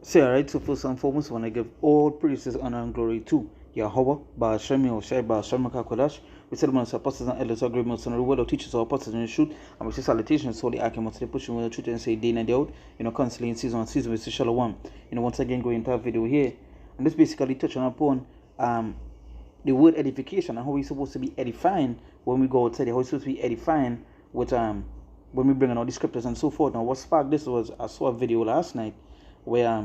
Say, alright, so first and foremost, I want to give all praises, honor, and glory to Yahweh, Ba'ashemi, Oshai, Ba'ashemi, Kakodash. We celebrate our apostles and elders, our great men, and reward our teachers, our apostles in the truth, and we say salutations, holy Akim, to the pushing with the truth and say day and day out, constantly in season on season, we say shalom. Once again, going into our video here, and this basically touching upon the word edification and how we're supposed to be edifying when we go outside, how we're supposed to be edifying with when we bring in all the scriptures and so forth. Now, what sparked this was I saw a video last night where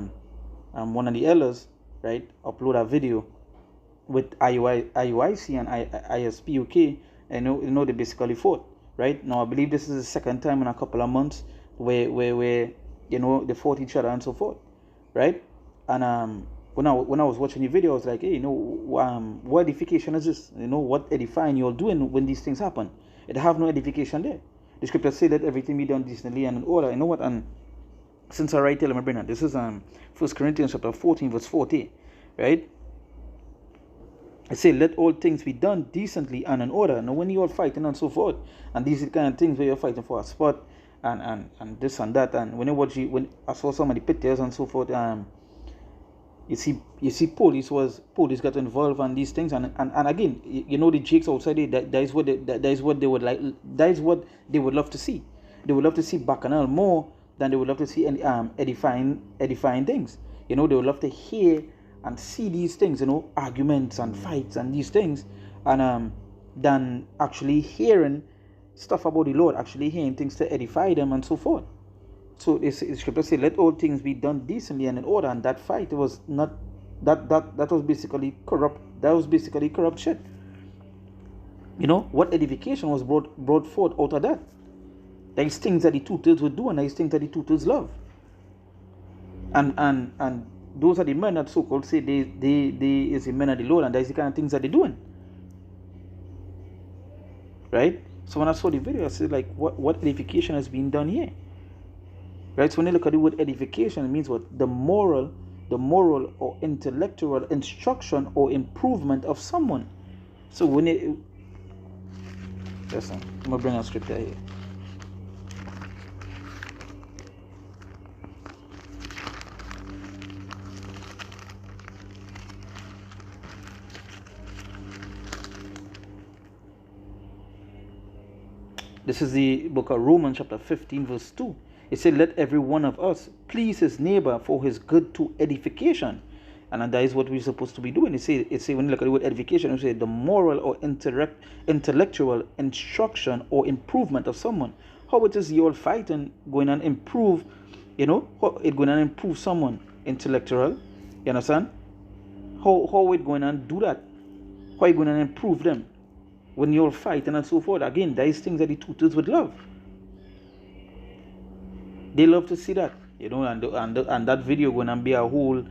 one of the elders, right, upload a video with IUIC and ISPUK, and they basically fought, right? Now I believe this is the second time in a couple of months where they fought each other and so forth, right? And when I was watching the video, I was like, hey, what edification is this? What edifying you're doing when these things happen? It have no edification there. The scriptures say that everything be done decently and in order. You know what? And since I write here, let me bring that. This is 1 Corinthians chapter 14, verse 40, right? I say, let all things be done decently and in order. Now, when you're fighting and so forth, and these are the kind of things where you're fighting for a spot, and this and that, and when I saw some of the pictures and so forth, you see police got involved on these things, and again, the jakes outside there, that is what they would like, that is what they would love to see. They would love to see bacchanal more than they would love to see edifying things. They would love to hear and see these things, arguments and fights and these things, and than actually hearing stuff about the Lord, actually hearing things to edify them and so forth. So the scripture says, let all things be done decently and in order. And that fight was not that was basically corrupt. That was basically corrupt shit. What edification was brought forth out of that? There's things that the two-thirds would do, and there's things that the two-thirds love. And those are the men that so-called say they is the men of the Lord, and that's the kind of things that they're doing. Right? So when I saw the video, I said, like, what edification has been done here? Right? So when you look at the word edification, it means what? The moral or intellectual instruction or improvement of someone. So when it listen, I'm gonna bring a scripture here. This is the book of Romans chapter 15 verse 2. It said, let every one of us please his neighbor for his good to edification. And that is what we're supposed to be doing. It say when you look at the word edification, it say the moral or intellectual instruction or improvement of someone. How it is you're fighting going and improve, how it going and improve someone intellectual. You understand? How it going and do that? How it going and improve them? When you're fighting and so forth, again, there is things that the tutors would love. They love to see that, and that video going to be a whole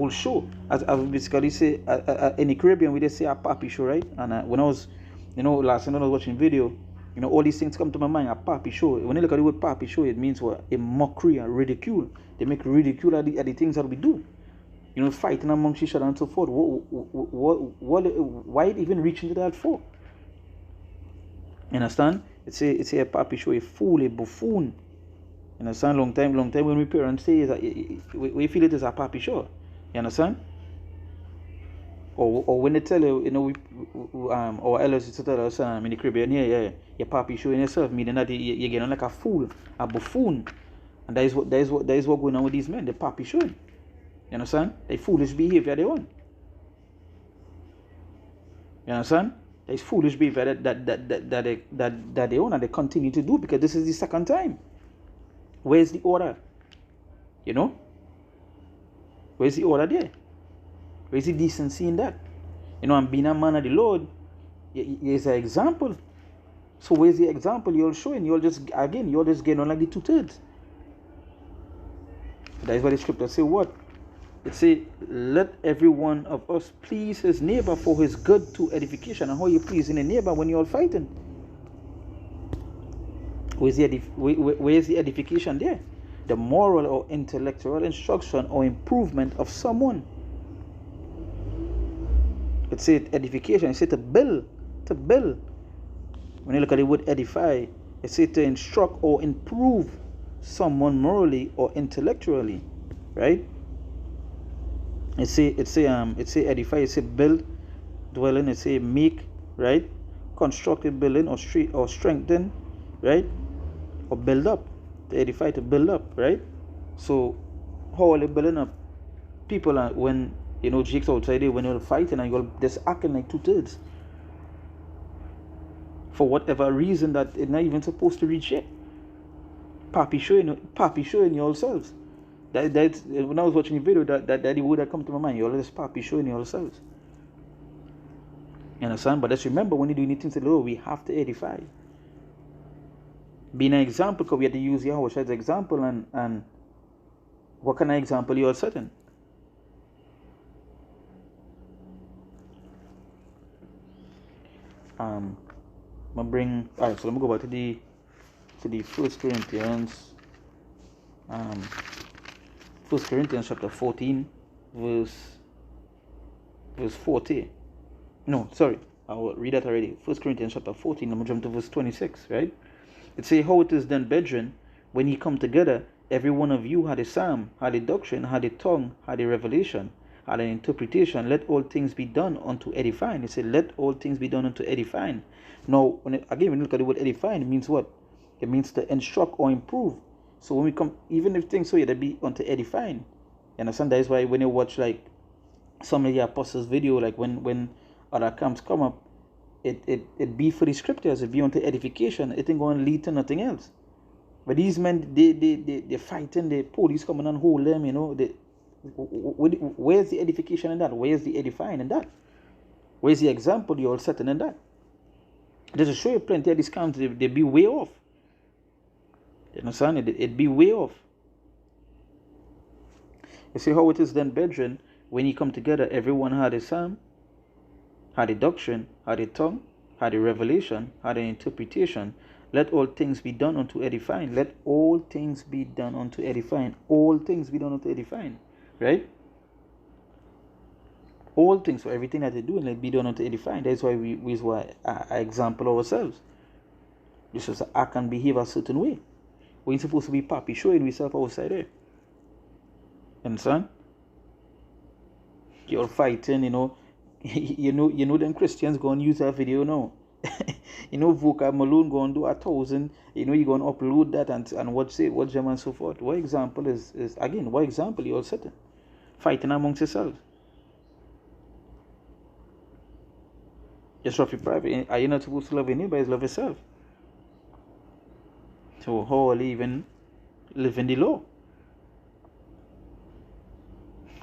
show. As I basically say, in the Caribbean, we just say a papi show, right? And when I was, last night when I was watching video, all these things come to my mind. A papi show. When you look at the word papi show, it means what? A mockery, a ridicule. They make ridicule at the things that we do. Fighting amongst each other and so forth. Why even reach into that for? You understand? It's a papi show, a fool, a buffoon. You understand? Long time when my parents say we feel it is a papi show. You understand? Or when they tell you, our elders used to tell us in the Caribbean, your papi showing yourself, meaning that you're getting like a fool, a buffoon. And that is what going on with these men, the papi showing. You understand? They foolish behavior they own. You understand? There's foolish behavior that they own and they continue to do because this is the second time. Where's the order? Where's the order there? Where's the decency in that? And being a man of the Lord is an example. So where's the example you're showing? You're just getting on like the two-thirds. That is why the scripture say what? It says, let every one of us please his neighbor for his good to edification. And how you pleasing a neighbor when you're all fighting? Where's the edification there? The moral or intellectual instruction or improvement of someone. It says edification. It says to build. When you look at the word edify, it says to instruct or improve someone morally or intellectually. right? It say edify, it say build, dwelling, it say make, right? Constructed building or street or strengthen, right? Or build up. To edify, to build up, right? So how are they building up? People are, when Jake's outside there, when you're fighting and you're just acting like two-thirds for whatever reason that it's not even supposed to reach yet. Papi showing yourselves. That's when I was watching the video, that would have come to my mind. You're just Papi showing yourselves. You understand? But let's remember, when you do anything to the Lord, we have to edify. Being an example, because we have to use Yahweh as an example, and what kind of example you are setting? I'm gonna bring. Alright, so let me go back to the 1 Corinthians. 1 Corinthians chapter 14, verse 40. No, sorry, I will read that already. 1 Corinthians chapter 14, I'm going to jump to verse 26, right? It says, how it is then, brethren, when ye come together, every one of you had a psalm, had a doctrine, had a tongue, had a revelation, had an interpretation. Let all things be done unto edifying. It said, let all things be done unto edifying. Now, when you look at the word edifying, it means what? It means to instruct or improve. So when we come, even if things so yeah, they be unto edifying. You understand? That is why when you watch like some of the apostles' video, like when other camps come up, it be for the scriptures, it be unto edification. It ain't going to lead to nothing else. But these men, they fighting, the police coming and hold them, where's the edification in that? Where's the edifying in that? Where's the example you're all setting in that? Just to show you plenty of these camps, they be way off. You understand? It be way off. You see how it is then, brethren, when you come together, everyone had a psalm, had a doctrine, had a tongue, had a revelation, had an interpretation. Let all things be done unto edifying. Let all things be done unto edifying. All things be done unto edifying. Right? All things, so everything that they do, let be done unto edifying. That's why we example ourselves. This is I can behave a certain way. We ain't supposed to be Papi showing ourselves outside there. Understand? You're fighting, you know them Christians go and use that video now. Vocab Malone go and do 1,000, you go and upload that and watch them and so forth. What example is again, what example you're setting? Fighting amongst yourselves. Just roughly private. Are you not supposed to love your neighbor? Love yourself. So how are you even living the law?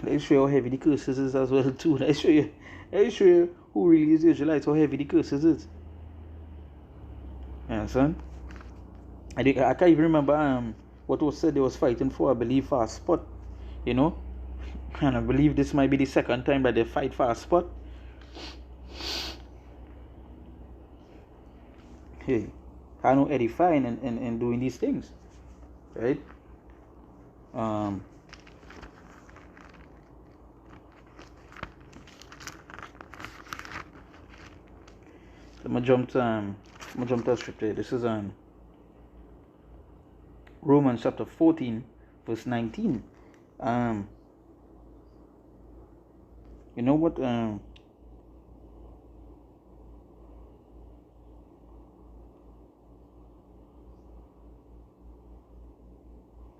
Let's show you how heavy the curses is as well too. Let's show you who really is Israelites, how heavy the curses is. You understand? I can't even remember what was said they was fighting for. I believe for a spot, and I believe this might be the second time that they fight for a spot. Hey, I know edifying and doing these things, right? I'm gonna jump to scripture. This is Romans chapter 14, verse 19. You know what?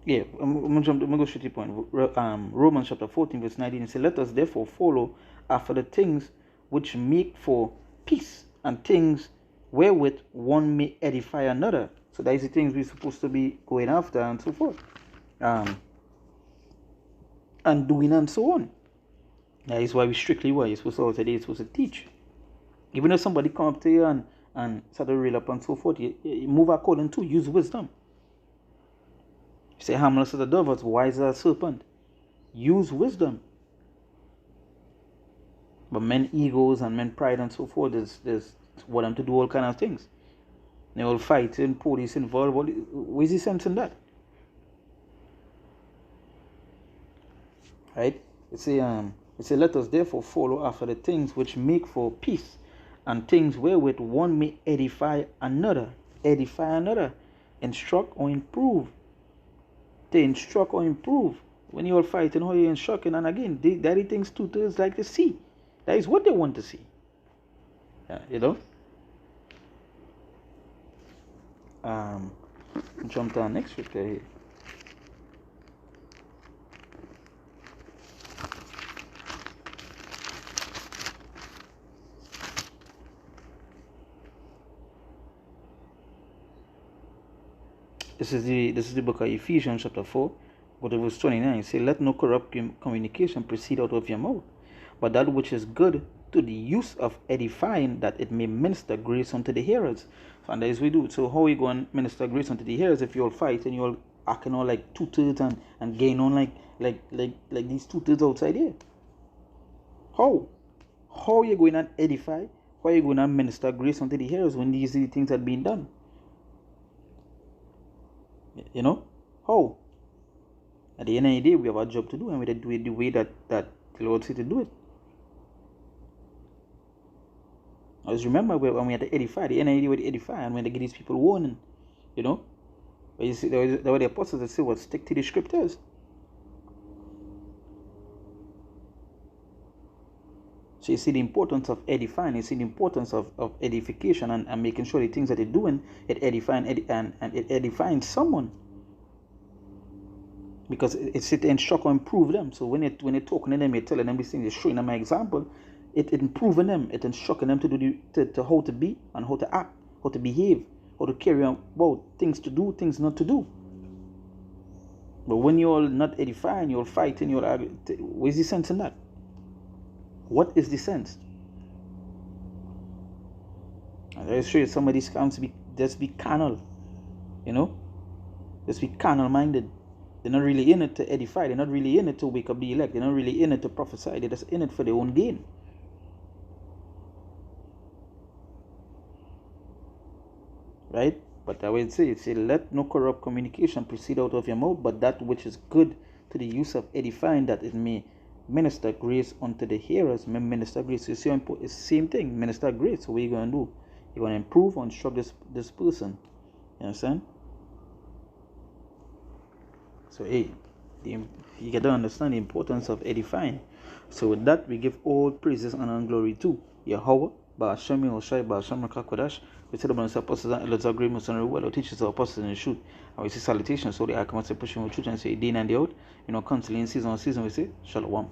Yeah, I'm gonna go straight to the point. Romans chapter 14, verse 19. It says, let us therefore follow after the things which make for peace, and things wherewith one may edify another. So that is the things we're supposed to be going after and so forth. And doing and so on. That is why we strictly what you're supposed to today, you're supposed to teach. Even if somebody come up to you and start to reel up and so forth, you move according to, use wisdom. You say harmless as a dove, as wise as a serpent. Use wisdom. But men egos and men pride and so forth, there's want them to do all kind of things. They all fighting, police involved. Where's the sense in that? Right? It say let us therefore follow after the things which make for peace, and things wherewith one may edify another. Edify another. Instruct or improve. To instruct or improve. When you all fighting, how you in shocking, and again, daddy thinks 2/3 like to see. That is what they want to see. Yeah, jump down next scripture here. This is the book of Ephesians chapter 4, go to verse 29. It says, let no corrupt communication proceed out of your mouth, but that which is good to the use of edifying, that it may minister grace unto the hearers. So, and that is we do. So how we go and minister grace unto the hearers if you all fight and you all acting on like 2/3 and gain on like these 2/3 outside here? How? How are you going to edify? How are you going to minister grace unto the hearers when these things are being done? How? At the end of the day, we have a job to do, and we have to do it the way that the Lord said to do it. I just remember when we had to edify, the end of the day we had to edify, and when they give these people warning, but you see, there were the apostles that say, well, stick to the scriptures. So you see the importance of edifying, you see the importance of edification and making sure the things that they're doing, it edifying and it edifying someone. Because it's to instruct or improve them. So when you're talking to them, you're telling them these things, you're showing them an example, it improving them, it instructing them to do how to be and how to act, how to behave, how to carry on about things to do, things not to do. But when you're all not edifying, you're fighting, you're arguing, where's the sense in that? What is the sense? And I show you some of these comes to be just be carnal, just be carnal minded. They're not really in it to edify. They're not really in it to wake up the elect. They're not really in it to prophesy. They're just in it for their own gain. Right? But I will say, let no corrupt communication proceed out of your mouth, but that which is good to the use of edifying, that it may minister grace unto the hearers. Minister grace. You see, it's the same thing. Minister grace. So what are you going to do? You're going to improve or instruct this person. You understand? So hey, you get to understand the importance of edifying. So with that, we give all praises and glory to Yahweh, Ba'Shem Yoshai, Ba'Shem Rakakodash. We said about the apostles and elders of great most and well, teachers of apostles in the truth. And we say salutations, so they are coming to pushing with truth and say day and day out. Constantly in season on season, we say Shalom.